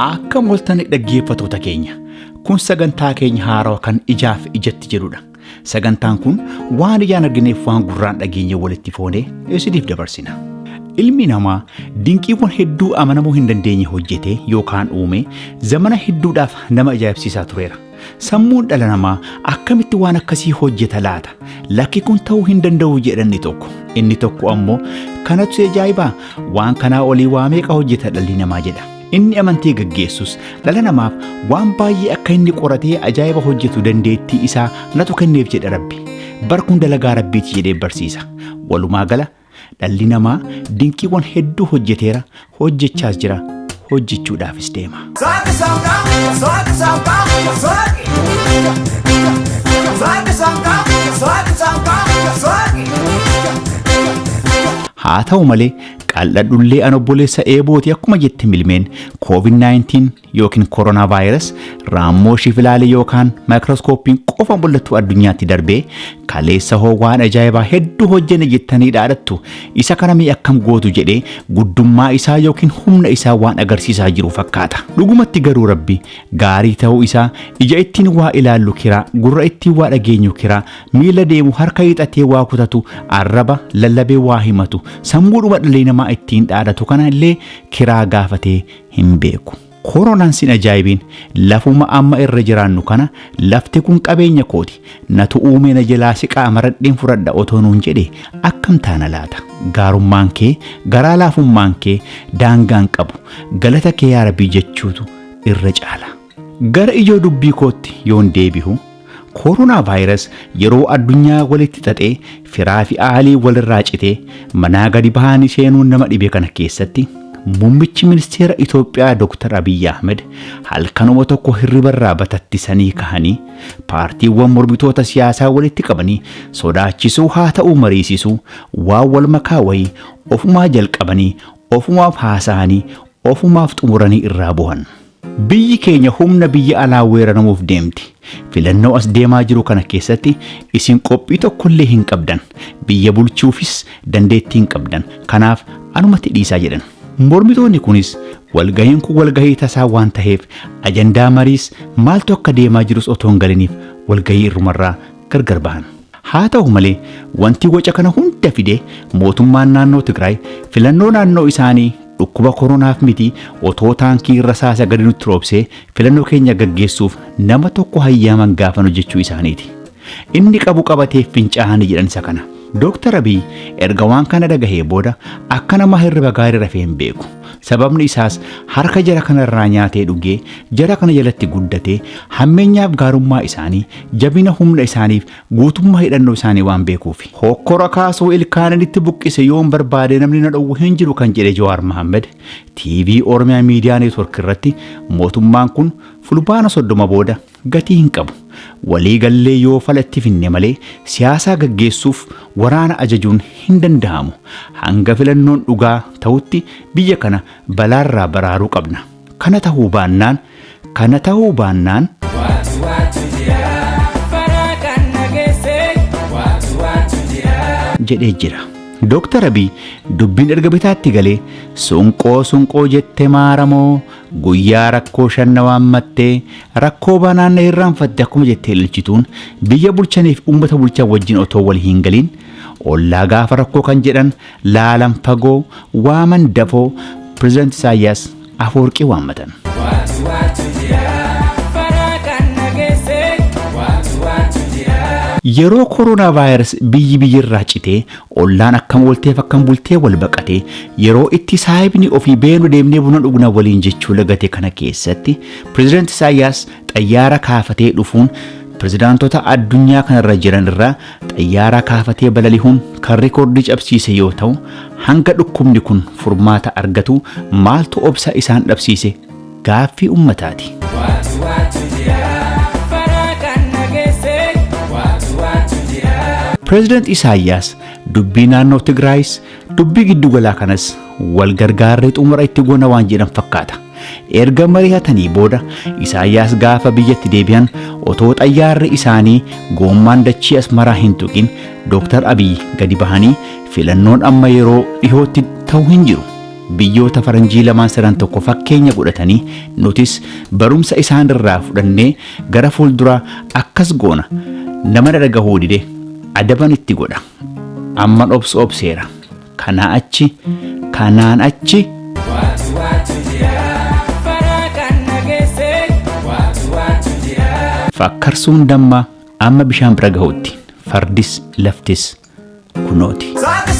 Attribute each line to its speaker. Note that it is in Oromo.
Speaker 1: Akka moltani dhaggeeffattoota keenya kun sagantaa keenya haarawaa kan Ijaaf Ijatti jedhudha. Sagantaan kun waan ijaan argineef waan gurraan dhageenye walitti foonee isiniif dabarsina. Ilmi namaa dinqiiwwan hedduu amanamuu hin dandeenye hojjetee yookaan uume zamana hedduudhaaf nama ajaa'ibsiisaa tureera. Sammuun dhala namaa akkamitti waan akkasii hojjeta laata? Lakki kun ta'uu hin danda'u jedhan inni tokko ammoo kanatu ajaa'ibaa waan kanaa olii waa meeqa hojjeta dhalli namaa jedha. Inni amantii gaggeessus dhala namaaf waan baay'ee akka inni qoratee ajaa'iba hojjetu dandeettii isaa natu kenneef jedha Rabbi. Bar kun dalagaa Rabbiiti jedhee barsiisa. Walumaa gala dhalli namaa dinqiiwwan hedduu hojjeteera, hojjechaas jira, hojjechuudhaafis deema. Haa ta'u malee qal'adhullee an obboleessa eebooti akkuma jette milmeen COVID-19 yookiin koronaa vaayirus raammoo shifilaalee yookaan maayikirooskooppiin qofa mul'atu addunyaatti darbee kaleessa hoo waan ajaa'ibaa hedduu hojjenne jettanii dhaadhattu isa kana mee akkam gootu jedhee guddummaa isaa yookiin humna isaa waan agarsiisaa jiru fakkaata. Dhugumatti garuu Rabbi gaarii ta'uu isaa ija ittiin waa ilaallu kiraa, gurra ittiin waa dhageenyu kiraa, miila deemu harka hiixatee waa kutatu, arraba lallabee waa himatu, sammuudhuma dhalli namaa ittiin dhaadhatu kana illee kiraa gaafatee hin beeku. Koronaan sin ajaa'ibiin lafuma amma irra jiraannu kana lafti kun qabeenya kooti natu uumee na jalaa siqaa maradhiin fudhadha otoo nuun jedhe akkam taana laata? Gaarummaan kee garaa laafummaan kee daangaan qabu galata kee yaa Rabbii jechuutu irra caala. Gara ijoo dubbii kootti yoon deebihu koronaa vaayirus yeroo addunyaa walitti xaxee firaa fi aalii walirraa citee manaa gadi bahanii seenuun nama dhibe kana keessatti Muummichi Ministeera Itoophiyaa Dr. Abiy Ahmed halkanuma tokko hirribarraa batattisanii kahanii paartiiwwan mormitoota siyaasaa walitti qabanii sodaachisuu haa ta'uu mariisisuu waan wal makaa wayii ofumaa jalqabanii ofumaaf haasa'anii ofumaaf xumuranii irraa bu'an. Biyyi keenya humna biyya alaa weeraramuuf deemti. Filannoo as deemaa jiru kana keessatti isin qophii tokkollee hin qabdan. Biyya bulchuufis dandeettii hin qabdan. Kanaaf anumatti dhiisaa jedhan. Mormitoonni kunis walgahiin kun walgahii tasaa waan ta'eef ajandaa mariis maaltu akka deemaa jirus otoo hin galiniif walgahii irrumarraa gargar bahan. Haa ta'u malee wanti waca kana hunda fide mootummaan naannoo Tigraay filannoo naannoo isaanii dhukkuba koronaaf miti otoo taankii irra saasa gadi nutti roobsee filannoo keenya gaggeessuuf nama tokko hayyaaman gaafanu jechuu isaaniiti. Inni qabu qabatee fincaa'anii jedhan isa kana. Dr. Abiy erga waan kana dhagahee booda akka nama hirriba gaarii rafee hin beeku. Sababni isaas harka jara kanarraa nyaatee dhugee jara kana jalatti guddatee hammeenyaaf gaarummaa isaanii jabina humna isaaniif guutummaa hidhannoo isaanii waan beekuuf. Hokkora kaasuu ilkaananitti buqqise yoon barbaade namni na dhowwu hin jiru kan jedhe Jawaar Mohammed TV Oromiyaa Miidiyaa Neetwork irratti mootummaan kun fulbaana 30 booda gatii hin qabu. Walii gallee yoo falatti finne malee siyaasaa gaggeessuuf waraana ajajuun hin danda'amu. Hanga filannoon dhugaa ta'utti biyya kana balaarraa baraaruu qabna. Kana ta'uu baannaan jedhee jira. Dr. Abiy dubbiin erga bitaatti galee sunqoo jette maaramoo guyyaa rakkoo shanna waammattee rakkoo banaanna irraanfatte akkuma jettee ilchituun biyya bulchaniif uummata bulchan wajjin otoo wal hin galiin ollaa gaafa rakkoo kan jedhan laalan fagoo waaman dafoo Pireezidant Isaayyaas Afwerqii waammatan. Yeroo koronaa vaayirus biyyi biyyirraa citee ollaan akkam walteef akkam bultee wal baqatee yeroo itti saayibni ofii beenu deemnee buna dhugna waliin jechuu lagate kana keessatti Pireezidant Isaayyaas xayyaara kaafatee dhufuun pirezidaantota addunyaa kanarra jiran irraa xayyaara kaafatee balalihuun kan rikoordii cabsiise yoo ta'u hanga dhukkubni kun furmaata argatu maaltu obsa isaan dhabsiise gaaffii ummataati. President Isaayyaas dubbii naannoo Tigraayis dubbii giddu galaa kanas wal gargaarree xumura itti goona waan jedhan fakkaata. erga mari'atanii booda Isaayyaas gaafa biyyatti deebi'an otoo xayyaarri isaanii goommaan dachii asmaraa hin tuqin Dr. Abiy gadi bahanii filannoon amma yeroo dhihootti ta'u hin jiru. Biyyoota faranjii lamaan sadan tokko fakkeenya godhatanii nutis barumsa isaan irraa fudhannee gara fuulduraa akkas goona. Nama dhagahuu dide adaban itti godha. Amma obseera. Kanaan achi fakkarsuun damma amma bishaan bira gahuutti fardis laftis kunooti.
Speaker 2: Zaki